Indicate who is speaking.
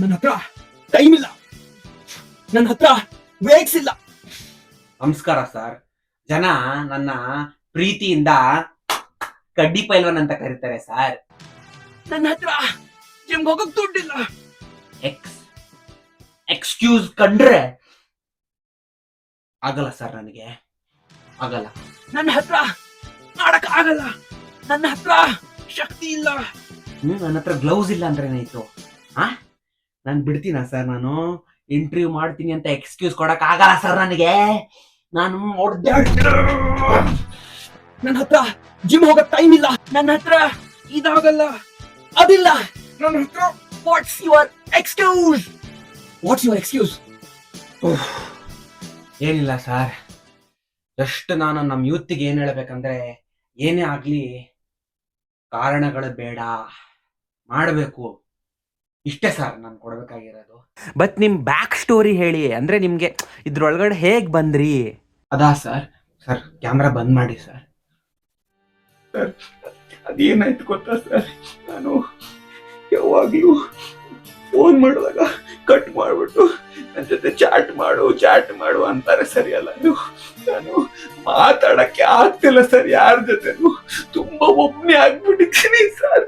Speaker 1: ನನ್ನ ಹತ್ರ ಟೈಮ್ ಇಲ್ಲ, ನನ್ನ ಹತ್ರ ವೇಕ್ಸ್ ಇಲ್ಲ.
Speaker 2: ನಮಸ್ಕಾರ ಸರ್. ಜನ ನನ್ನ ಪ್ರೀತಿಯಿಂದ ಕಡ್ಡಿ ಪೈಲ್ವನ್ ಅಂತ ಕರೀತಾರೆ ಸರ್.
Speaker 1: ನನ್ನ ಹತ್ರ ಜಿಮ್ಗೆ ಹೋಗಕ್ ದುಡ್ಡಿಲ್ಲ.
Speaker 2: ಎಕ್ಸ್ಕ್ಯೂಸ್ ಕಂಡ್ರೆ ಆಗಲ್ಲ ಸರ್, ನನಗೆ ಆಗಲ್ಲ.
Speaker 1: ನನ್ನ ಹತ್ರ ಮಾಡಕ್ ಆಗಲ್ಲ, ನನ್ನ ಹತ್ರ ಶಕ್ತಿ ಇಲ್ಲ.
Speaker 2: ನನ್ನ ಹತ್ರ ಗ್ಲೌಸ್ ಇಲ್ಲ ಅಂದ್ರೆ ಏನಾಯ್ತು? ನಾನು ಬಿಡ್ತೀನ ಸರ್? ನಾನು ಇಂಟರ್ವ್ಯೂ ಮಾಡ್ತೀನಿ ಅಂತ ಎಕ್ಸ್ಕ್ಯೂಸ್ ಕೊಡಕ್ ಆಗಲ್ಲ ಸರ್ ನನಗೆ. ನಾನು
Speaker 1: ನನ್ನ ಹತ್ರ ಜಿಮ್ ಹೋಗಕ್ ಟೈಮ್ ಇಲ್ಲ, ನನ್ನ ಹತ್ರ ಇದಾಗಲ್ಲ, ಅದಿಲ್ಲ. ನನ್ನ ಹತ್ರ what's your excuse? What's your excuse?
Speaker 2: ಏನಿಲ್ಲ ಸರ್, ಜಸ್ಟ್ ನಾನು ನಮ್ಮ ಯೂತ್ಗೆ ಏನ್ ಹೇಳ್ಬೇಕಂದ್ರೆ, ಏನೇ ಆಗ್ಲಿ ಕಾರಣಗಳು ಬೇಡ, ಮಾಡಬೇಕು, ಇಷ್ಟೇ ಸರ್ ನಾನು ಕೊಡ್ಬೇಕಾಗಿರೋದು.
Speaker 3: ಬಟ್ ನಿಮ್ ಬ್ಯಾಕ್ ಸ್ಟೋರಿ ಹೇಳಿ, ಅಂದ್ರೆ ನಿಮ್ಗೆ ಇದ್ರೊಳಗಡೆ ಹೇಗ್ ಬಂದ್ರಿ?
Speaker 2: ಅದಾ ಸರ್? ಸರ್ ಕ್ಯಾಮ್ರಾ ಬಂದ್ ಮಾಡಿ ಸರ್.
Speaker 1: ಸರ್ ಅದೇನಾಯ್ತು ಗೊತ್ತಾ ಸರ್, ನಾನು ಯಾವಾಗ್ಲೂ ಫೋನ್ ಮಾಡುವಾಗ ಕಟ್ ಮಾಡ್ಬಿಟ್ಟು ನನ್ನ ಜೊತೆ ಚಾಟ್ ಮಾಡು ಅಂತಾರೆ. ಸರಿಯಲ್ಲ, ನಾನು ಮಾತಾಡಕ್ಕೆ ಆಗ್ತಿಲ್ಲ ಸರ್ ಯಾರ ಜೊತೆನೂ. ತುಂಬಾ ಒಬ್ಬನೇ ಆಗ್ಬಿಟ್ಟಿದ್ದೀನಿ ಸರ್.